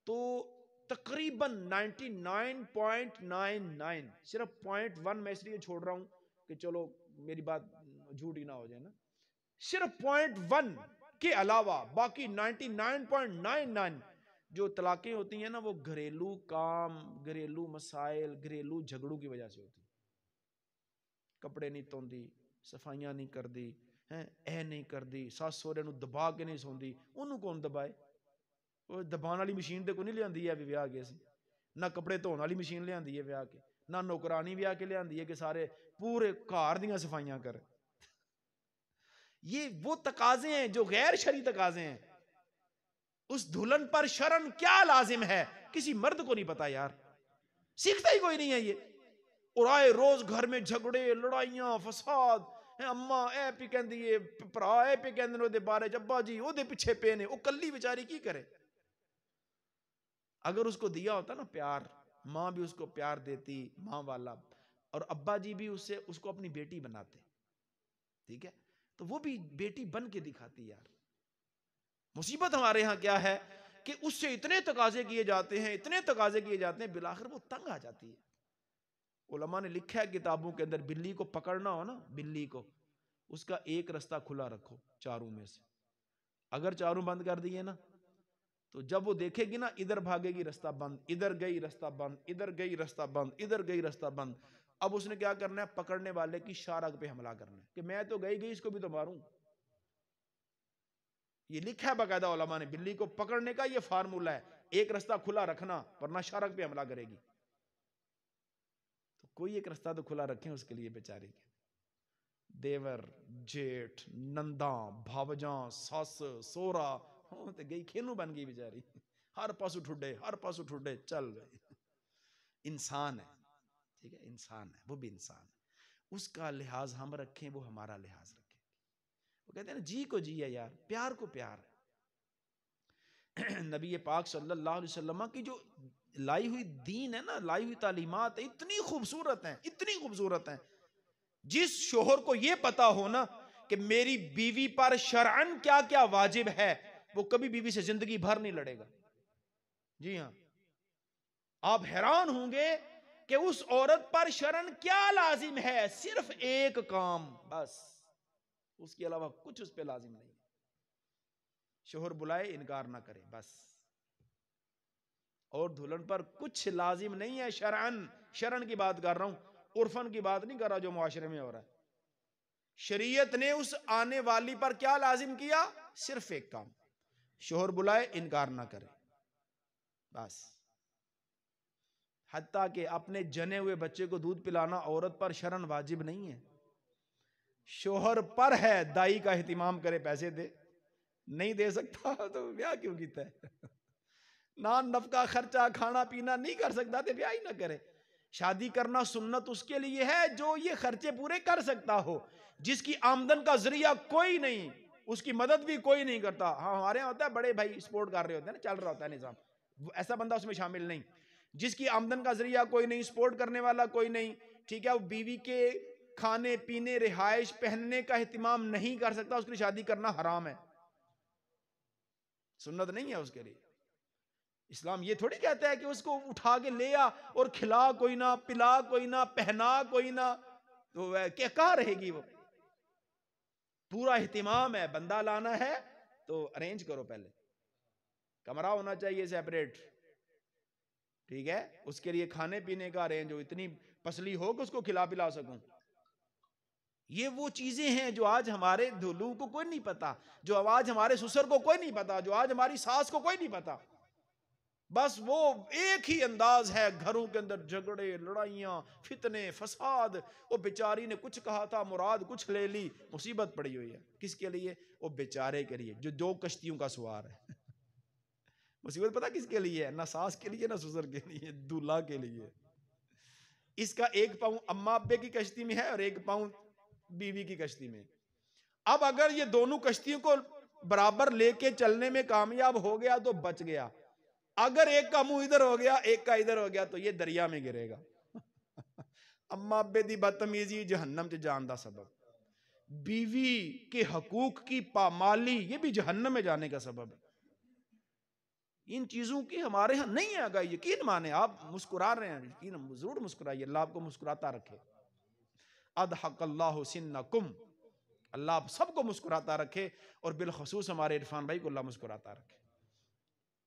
تو تقریباً 99.99 صرف 0.1 میں اس لیے چھوڑ رہا ہوں کہ چلو میری بات جھوٹ ہی نہ ہو جائے نا، صرف 0.1 کے علاوہ باقی 99.99 جو طلاقیں ہوتی ہیں نا، وہ گھریلو کام، گھریلو مسائل، گھریلو جھگڑوں کی وجہ سے ہوتی. کپڑے نہیں توندی، صفائیاں نہیں کر دی، نہیں کر دی، ساس سورے نو دبا کے نہیں سوندی، انہوں کون دبائے؟ وہ دبان والی مشین تے کو نہیں لیاندی ہے بھی ویاہ کے سی، نہ کپڑے دھون والی مشین لیاندی ہے ویاہ کے، نہ نوکرانی ویاہ کے لیاندی ہے کہ سارے پورے گھر دیاں صفائیاں کرے. یہ وہ تقاضے ہیں جو غیر شرعی تقاضے ہیں. اس دلہن پر شرعاً کیا لازم ہے کسی مرد کو نہیں پتا یار، سیکھتا ہی کوئی نہیں ہے یہ. اور آئے روز گھر میں جھگڑے، لڑائیاں، فساد، اماں اے پی کہندی ہے، پرا اے پی کہندے نے دے بارے ابا جی او دے پیچھے پے نے، او کلی بیچاری کی کرے. اگر اس کو دیا ہوتا نا پیار، ماں بھی اس کو پیار دیتی، ماں والا، اور ابا جی بھی اس کو اپنی بیٹی بناتے. ٹھیک ہے، تو وہ بھی بیٹی بن کے دکھاتی یار. مصیبت ہمارے ہاں کیا ہے کہ اس سے اتنے تقاضے کیے جاتے ہیں، اتنے تقاضے کیے جاتے ہیں، بالآخر وہ تنگ آ جاتی ہے. علماء نے لکھا ہے کتابوں کے اندر، بلی کو پکڑنا ہو نا، بلی کو، اس کا ایک رستہ کھلا رکھو چاروں میں سے. اگر چاروں بند کر دیے نا تو جب وہ دیکھے گی نا ادھر بھاگے گی رستہ بند، ادھر گئی رستہ بند، ادھر گئی رستہ بند، ادھر گئی رستہ بند. اب اس نے کیا کرنا ہے؟ پکڑنے والے کی شارک پہ حملہ کرنا ہے کہ میں تو گئی اس کو بھی تو ماروں. یہ لکھا ہے باقاعدہ علماء نے، بلی کو پکڑنے کا یہ فارمولہ ہے، ایک رستہ کھلا رکھنا ورنہ شارک پہ حملہ کرے گی. تو کوئی ایک رستہ تو کھلا رکھیں اس کے لیے بیچاری کے. دیور، جیٹھ، ننداں، بھاوجاں، ساس، سورا، ہاں تو گئی کھینو بن گئی بیچاری، ہر پاس اٹھوڑے، ہر پاس اٹھوڑے، چل گئے. انسان ہے، ٹھیک ہے، انسان ہے، وہ بھی انسان ہے. اس کا لحاظ ہم رکھیں، وہ ہمارا لحاظ رکھیں. وہ کہتے ہیں نا جی کو جی ہے یار، پیار کو پیار ہے. نبی پاک صلی اللہ علیہ وسلم کی جو لائی ہوئی دین ہے نا، لائی ہوئی تعلیمات اتنی خوبصورت ہیں، اتنی خوبصورت ہیں. جس شوہر کو یہ پتا ہو نا کہ میری بیوی پر شرعن کیا کیا واجب ہے، وہ کبھی بیوی سے زندگی بھر نہیں لڑے گا. جی ہاں، آپ حیران ہوں گے کہ اس عورت پر شرعن کیا لازم ہے، صرف ایک کام بس، اس کے علاوہ کچھ اس پہ لازم نہیں. شوہر بلائے انکار نہ کرے بس. اور دلہن پر کچھ لازم نہیں ہے شرعن کی بات کر رہا ہوں، عرفن کی بات نہیں کر رہا جو معاشرے میں ہو رہا ہے. شریعت نے اس آنے والی پر کیا لازم کیا؟ صرف ایک کام، شوہر بلائے انکار نہ کرے بس. حتیٰ کہ اپنے جنے ہوئے بچے کو دودھ پلانا عورت پر شرعن واجب نہیں ہے، شوہر پر ہے دائی کا اہتمام کرے، پیسے دے. نہیں دے سکتا تو بیاہ کیوں کیتا ہے؟ نان نفقہ خرچہ کھانا پینا نہیں کر سکتا تو بیاہ ہی نہ کرے. شادی کرنا سنت اس کے لیے ہے جو یہ خرچے پورے کر سکتا ہو. جس کی آمدن کا ذریعہ کوئی نہیں، اس کی مدد بھی کوئی نہیں کرتا. ہاں ہمارے یہاں ہوتا ہے بڑے بھائی سپورٹ کر رہے ہوتے ہیں نا، چل رہا ہوتا ہے نظام، ایسا بندہ اس میں شامل نہیں. جس کی آمدن کا ذریعہ کوئی نہیں، سپورٹ کرنے والا کوئی نہیں، ٹھیک ہے، وہ بیوی کے کھانے پینے، رہائش، پہننے کا اہتمام نہیں کر سکتا، اس کے لیے شادی کرنا حرام ہے، سنت نہیں ہے اس کے لیے. اسلام یہ تھوڑی کہتا ہے کہ اس کو اٹھا کے لے آ اور کھلا کوئی نہ، پلا کوئی نہ، پہنا کوئی نہ، تو کیا کہاں رہے گی وہ؟ پورا اہتمام ہے. بندہ لانا ہے تو ارینج کرو، پہلے کمرہ ہونا چاہیے سیپریٹ، ٹھیک ہے، اس کے لیے کھانے پینے کا ارینج ہو، اتنی پسلی ہو کہ اس کو کھلا پلا سکوں. یہ وہ چیزیں ہیں جو آج ہمارے دولوں کو کوئی نہیں پتا، جو آج ہمارے سسر کو کوئی نہیں پتا، جو آج ہماری ساس کو کوئی نہیں پتا. بس وہ ایک ہی انداز ہے، گھروں کے اندر جھگڑے، لڑائیاں، فتنے، فساد. وہ بیچاری نے کچھ کہا تھا، مراد کچھ لے لی، مصیبت پڑی ہوئی ہے. کس کے لیے؟ وہ بیچارے کے لیے جو دو کشتیوں کا سوار ہے. مصیبت پتا کس کے لیے ہے؟ نہ ساس کے لیے، نہ سسر کے لیے، دولہا کے لیے. اس کا ایک پاؤں اماں ابے کی کشتی میں ہے اور ایک پاؤں بیوی کی کشتی میں. اب اگر یہ دونوں کشتیوں کو برابر لے کے چلنے میں کامیاب ہو گیا تو بچ گیا. اگر ایک کا منہ ادھر ہو گیا، ایک کا ادھر ہو گیا، تو یہ دریا میں گرے گا. اماں ابے دی بدتمیزی جہنم چ جان دا سبب، بیوی کے حقوق کی پامالی یہ بھی جہنم میں جانے کا سبب ہے. ان چیزوں کی ہمارے ہاں نہیں ہے آگاہی. یقین مانے، آپ مسکرا رہے ہیں، یقین ضرور مسکرائیے، اللہ آپ کو مسکراتا رکھے. اضحک اللہ سنکم، اللہ آپ سب کو مسکراتا رکھے، اور بالخصوص ہمارے عرفان بھائی کو اللہ مسکراتا رکھے.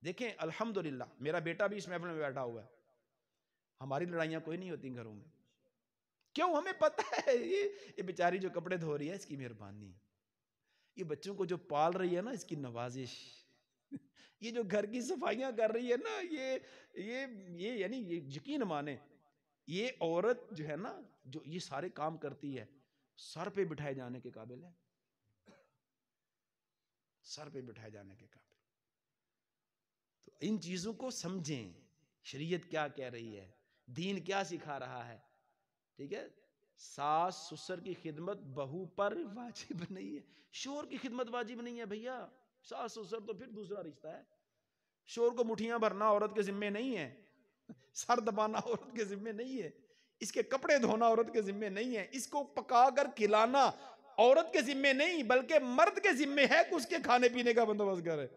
دیکھیں الحمدللہ میرا بیٹا بھی اس محفل میں بیٹھا ہوا ہے، ہماری لڑائیاں کوئی نہیں ہوتی گھروں میں. کیوں؟ ہمیں پتہ ہے یہ بیچاری جو کپڑے دھو رہی ہے اس کی مہربانی، یہ بچوں کو جو پال رہی ہے نا اس کی نوازش، یہ جو گھر کی صفائیاں کر رہی ہے نا، یہ یعنی یہ یقین مانے، یہ عورت جو ہے نا جو یہ سارے کام کرتی ہے، سر پہ بٹھائے جانے کے قابل ہے، سر پہ بٹھائے جانے کے قابل. تو ان چیزوں کو سمجھیں، شریعت کیا کہہ رہی ہے، دین کیا سکھا رہا ہے. ٹھیک ہے، ساس سسر کی خدمت بہو پر واجب نہیں ہے، شوہر کی خدمت واجب نہیں ہے بھیا. ساس سسر تو پھر دوسرا رشتہ ہے. شوہر کو مٹھیاں بھرنا عورت کے ذمے نہیں ہے، سر دبانا عورت کے ذمے نہیں ہے، اس کے کپڑے دھونا عورت کے ذمے نہیں ہے، اس کو پکا کر کھلانا عورت کے ذمے نہیں بلکہ مرد کے ذمے ہے کہ اس کے کھانے پینے کا بندوبست کرے.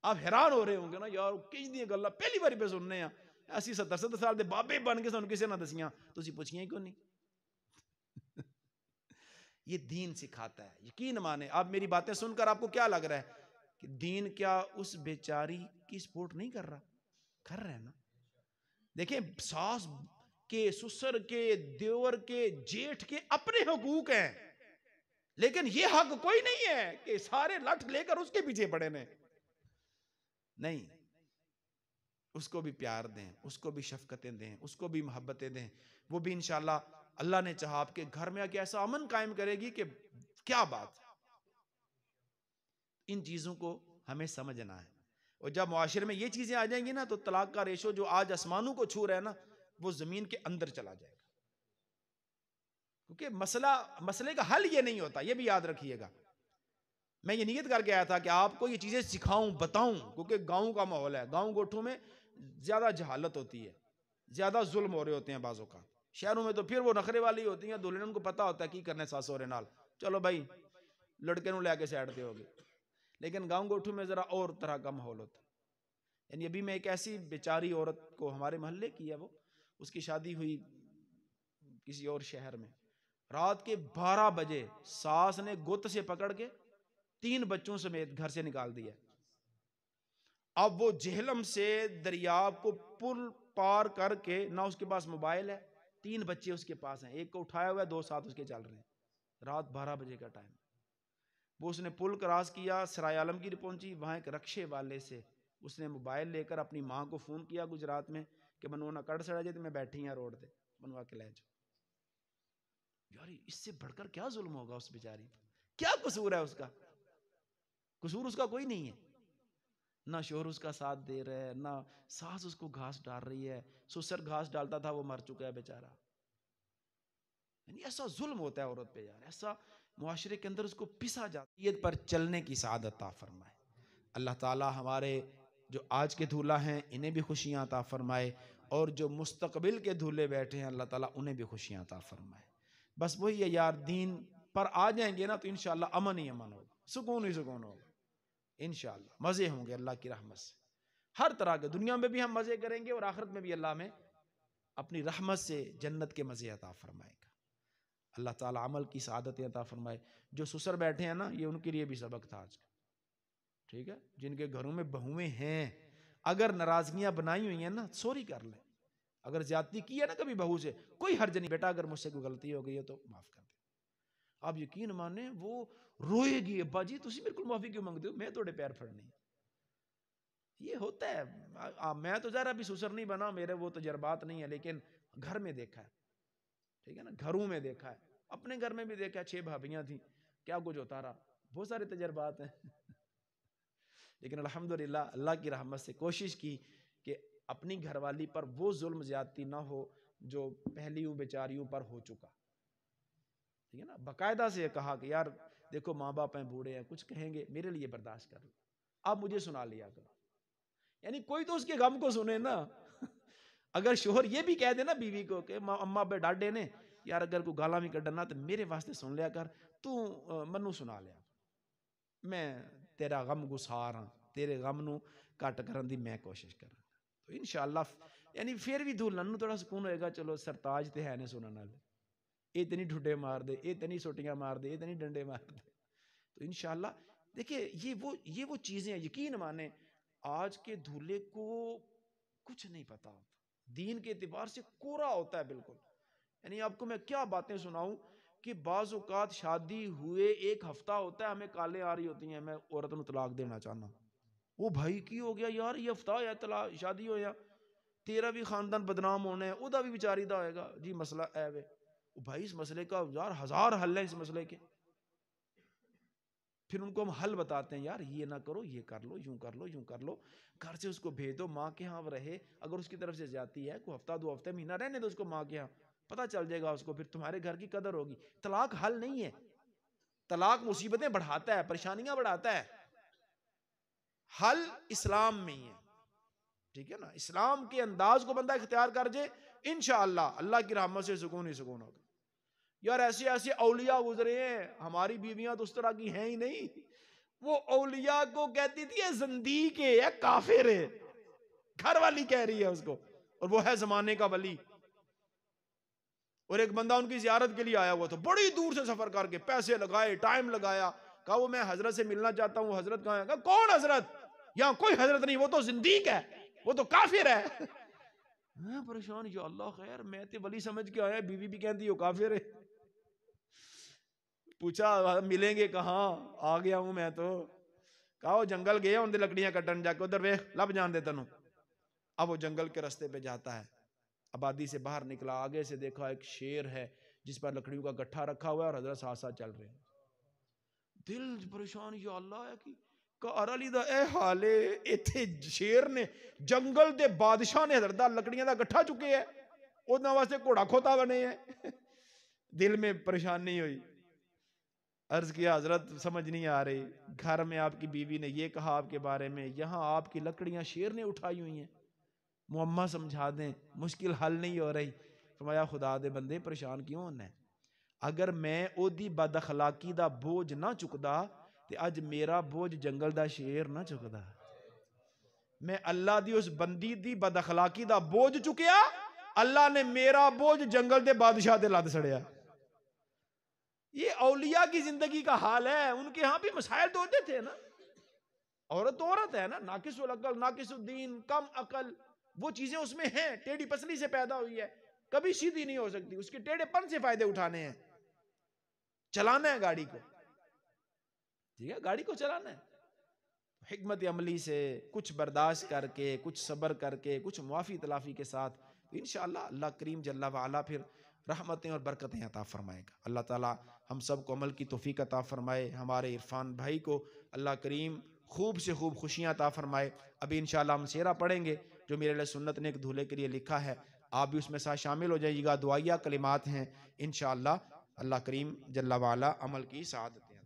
آپ حیران ہو رہے ہوں گے نا یار کئی دیا گلا پہلی باری پہ سننے ہیں, اسی 70 سال دے بابے بن کے سن کسی نہ دسیاں تو اسی پوچھیاں ہی کیوں نہیں. یہ دین سکھاتا ہے. یقین مانے آپ میری باتیں سن کر آپ کو کیا لگ رہا ہے کہ دین کیا اس بیچاری کی سپورٹ نہیں کر رہا؟ کر رہے ہیں نا. دیکھیں ساس کے, سسر کے, دیور کے, جیٹھ کے اپنے حقوق ہیں, لیکن یہ حق کوئی نہیں ہے کہ سارے لٹ لے کر اس کے پیچھے پڑے نے. نہیں, اس کو بھی پیار دیں, اس کو بھی شفقتیں دیں, اس کو بھی محبتیں دیں. وہ بھی انشاءاللہ اللہ نے چاہا آپ کے گھر میں آکے ایسا امن قائم کرے گی کہ کیا بات. ان چیزوں کو ہمیں سمجھنا ہے. اور جب معاشرے میں یہ چیزیں آ جائیں گی نا تو طلاق کا ریشو جو آج آسمانوں کو چھو رہا ہے نا وہ زمین کے اندر چلا جائے گا. کیونکہ مسئلے کا حل یہ نہیں ہوتا, یہ بھی یاد رکھیے گا. میں یہ نیت کر کے آیا تھا کہ آپ کو یہ چیزیں سکھاؤں, بتاؤں, کیونکہ گاؤں کا ماحول ہے. گاؤں گوٹھوں میں زیادہ جہالت ہوتی ہے, زیادہ ظلم ہو رہے ہوتے ہیں بعض اوقات. شہروں میں تو پھر وہ نخرے والی ہوتی ہیں, دلہن ان کو پتا ہوتا ہے کی کرنے ساس ہو رہے نال, چلو بھائی لڑکے نو لے کے سائڈ دے ہوگی. لیکن گاؤں گوٹھوں میں ذرا اور طرح کا ماحول ہوتا ہے. یعنی ابھی میں ایک ایسی بیچاری عورت کو ہمارے محلے کی ہے, وہ اس کی شادی ہوئی کسی اور شہر میں, رات کے 12 بجے ساس نے گت سے پکڑ کے 3 بچوں سمیت گھر سے نکال دیا. اب وہ جہلم سے دریاب کو پل پار کر کے, نہ اس کے پاس موبائل ہے, 3 بچے اس کے پاس ہیں, ایک کو اٹھایا ہوا ہے, 2 ساتھ اس کے چل رہے ہیں. رات 12 بجے کا ٹائم, وہ اس نے پل کراس کیا, سرائے عالمگیر پہنچی, وہاں ایک رکشے والے سے اس نے موبائل لے کر اپنی ماں کو فون کیا گجرات میں کہ منو نہ کڑ سڑا جائے تو میں بیٹھی ہیں روڈ پہ, منوا کے لے جاؤ. یاری اس سے بڑھ کر کیا ظلم ہوگا اس بیچاری پر؟ کیا قصور ہے اس کا؟ قصور اس کا کوئی نہیں ہے. نہ شوہر اس کا ساتھ دے رہا ہے, نہ ساس اس کو گھاس ڈال رہی ہے, سسر گھاس ڈالتا تھا وہ مر چکا ہے بیچارہ. یعنی ایسا ظلم ہوتا ہے عورت پہ یار, ایسا معاشرے کے اندر اس کو پسا جاتی ہے. پر چلنے کی سعادت عطا فرمائے اللہ تعالی. ہمارے جو آج کے دھولا ہیں انہیں بھی خوشیاں عطا فرمائے, اور جو مستقبل کے دھولے بیٹھے ہیں اللہ تعالیٰ انہیں بھی خوشیاں عطا فرمائے. بس وہی ہے یار, دین پر آ جائیں گے نا تو انشاءاللہ امن ہی امن ہوگا, سکون ہی سکون ہوگا انشاءاللہ. مزے ہوں گے اللہ کی رحمت سے, ہر طرح کے. دنیا میں بھی ہم مزے کریں گے اور آخرت میں بھی اللہ میں اپنی رحمت سے جنت کے مزے عطا فرمائے گا. اللہ تعالیٰ عمل کی سعادتیں عطا فرمائے. جو سسر بیٹھے ہیں نا یہ ان کے لیے بھی سبق تھا آج کا, ٹھیک ہے. جن کے گھروں میں بہویں ہیں, اگر ناراضگیاں بنائی ہوئی ہیں نا سوری کر لیں. اگر زیادتی کی ہے نا کبھی بہو سے, کوئی حرج نہیں بیٹا, اگر مجھ سے کوئی غلطی ہو گئی ہے تو معاف کر دیں. آپ یقین مانیں وہ روئے گی, ابا جی تسی میرے کو معافی کیوں مانگتے ہو, میں توڑے پیر پھڑنے. یہ ہوتا ہے. میں تو ذرا بھی سسر نہیں بنا, میرے وہ تجربات نہیں ہے, لیکن گھر میں دیکھا ہے, ٹھیک ہے نا, گھروں میں دیکھا ہے, اپنے گھر میں بھی دیکھا ہے. 6 بھابیاں تھیں, کیا کچھ ہوتا رہا, بہت سارے تجربات ہیں. لیکن الحمدللہ اللہ کی رحمت سے کوشش کی کہ اپنی گھر والی پر وہ ظلم زیادتی نہ ہو جو پہلیوں بیچاریوں پر ہو چکا, ٹھیک ہے نا. باقاعدہ سے کہا کہ یار دیکھو ماں باپ ہیں, بوڑھے ہیں, کچھ کہیں گے, میرے لیے برداشت کر لو, آپ مجھے سنا لیا کرو. یعنی کوئی تو اس کے غم کو سنے نا. اگر شوہر یہ بھی کہہ دے نا بیوی کو کہ اماں بے ڈاڈے نے, یار اگر کوئی گالاں بھی کڈنا تو میرے واسطے سن لیا کر, تو منو سنا لیا, میں تیرا غم گسار ہاں, تیرے غم نو کٹ کرن دی میں کوشش کراں. تو انشاءاللہ یعنی پھر بھی دلہن نو تھوڑا سکون ہوئے گا, چلو سرتاج تے ہے نے سنن والے, اتنی ڈھڈے مار دے, اتنی سوٹیاں مار دے, اتنی ڈنڈے مار دے. تو انشاءاللہ دیکھیں یہ وہ چیزیں ہیں. یقین مانیں آج کے دھولے کو کچھ نہیں پتا ہوتا, دین کے اعتبار سے کورا ہوتا ہے بالکل. یعنی آپ کو میں کیا باتیں سناؤں کہ بعض اوقات شادی ہوئے 1 ہفتہ ہوتا ہے, ہمیں کالیں آ رہی ہوتی ہیں, میں عورت نو طلاق دینا چاہنا. وہ بھائی کی ہو گیا یار, یہ ہفتہ ہویا طلاق شادی ہویا, تیرا بھی خاندان بدنام ہونا ہے, ادا بھی بیچاری دا ہوئے گا جی مسئلہ اے وے. بھائی اس مسئلے کا یار 1000 حل ہے اس مسئلے کے. پھر ان کو ہم حل بتاتے ہیں, یار یہ نہ کرو, یہ کر لو, یوں کر لو, یوں کر لو, گھر سے اس کو بھیج دو, ماں کے ہاں رہے. اگر اس کی طرف سے زیادتی ہے کوئی ہفتہ 2 ہفتے مہینہ رہنے دو اس کو ماں کے ہاں, پتہ چل جائے گا اس کو, پھر تمہارے گھر کی قدر ہوگی. طلاق حل نہیں ہے, طلاق مصیبتیں بڑھاتا ہے, پریشانیاں بڑھاتا ہے. حل اسلام میں ہی ہے, ٹھیک ہے نا. اسلام کے انداز کو بندہ اختیار کر جائے, انشاءاللہ اللہ کی رحمت سے سکون ہی سکون ہوگا. یار ایسے ایسے اولیاء گزرے ہیں، ہماری بیویاں تو اس طرح کی ہیں ہی نہیں. وہ اولیاء کو کہتی تھی یہ زندیق ہے، یہ کافر ہے، گھر والی کہہ رہی ہے اس کو، اور وہ ہے زمانے کا ولی. اور ایک بندہ ان کی زیارت کے لیے آیا ہوا تھا، بڑی دور سے سفر کر کے پیسے لگائے، ٹائم لگایا. کہا وہ میں حضرت سے ملنا چاہتا ہوں. حضرت کہاں ہے؟ کہا کون حضرت؟ یہاں کوئی حضرت نہیں، وہ تو زندیق ہے، وہ تو کافر ہے. میں پریشان، یا اللہ خیر، میں تے ولی سمجھ کے آیا، بیوی بھی کہتی ہو کافر ہے. پوچھا ملیں گے کہاں؟ آ گیا ہوں میں تو. کہا وہ جنگل گئے ان دے لکڑیاں کٹن، جا کے ادھر ویکھ لب جان دے تنوں. اب وہ جنگل کے رستے پہ جاتا ہے، آبادی سے باہر نکلا، آگے سے دیکھا ایک شیر ہے جس پر لکڑیوں کا گٹھا رکھا ہوا ہے اور حضرت ساتھ ساتھ چل رہے ہیں. دل پریشان، یا اللہ ہے کہ کار علی دا اے حالے، ایتھے شیر نے، جنگل دے بادشاہ نے حضرت لکڑیاں دا گٹھا چکے ہے، انہاں واسطے گھوڑا کھوتا بنے ہیں. دل میں پریشانی ہوئی. عرض کیا حضرت سمجھ نہیں آ رہی، گھر میں آپ کی بیوی نے یہ کہا آپ کے بارے میں، یہاں آپ کی لکڑیاں شیر نے اٹھائی ہوئی ہیں، معمہ سمجھا دیں، مشکل حل نہیں ہو رہی. فرمایا خدا دے بندے پریشان کیوں ہونا ہے؟ اگر میں او دی بد اخلاقی دا بوجھ نہ چکدا تے اج میرا بوجھ جنگل دا شیر نہ چکدا. میں اللہ دی اس بندی دی بد اخلاقی دا بوجھ چکیا، اللہ نے میرا بوجھ جنگل دے بادشاہ دے لاد سڑیا. یہ اولیاء کی زندگی کا حال ہے. ان کے ہاں بھی مسائل تو ہوتے تھے نا، عورت تو عورت ہے نا، ناقص العقل، ناقص الدین، کم عقل، وہ چیزیں اس میں ہیں. ٹیڑھی پسلی سے پیدا ہوئی ہے، کبھی سیدھی نہیں ہو سکتی، اس کے ٹیڑھے پن سے فائدے اٹھانے ہیں. چلانا ہے گاڑی کو، ٹھیک ہے، گاڑی کو چلانا ہے حکمت عملی سے، کچھ برداشت کر کے، کچھ صبر کر کے، کچھ معافی تلافی کے ساتھ. تو انشاءاللہ اللہ کریم جل وعلا پھر رحمتیں اور برکتیں عطا فرمائے گا. اللہ تعالی ہم سب کو عمل کی توفیق عطا فرمائے. ہمارے عرفان بھائی کو اللہ کریم خوب سے خوب خوشیاں عطا فرمائے. ابھی انشاءاللہ ہم سیرہ پڑھیں گے جو میرے لیے سنت نے ایک دھولے کے لیے لکھا ہے، آپ بھی اس میں ساتھ شامل ہو جائیے گا. دعائیہ کلمات ہیں انشاءاللہ. اللہ کریم جل وعلا عمل کی سعادت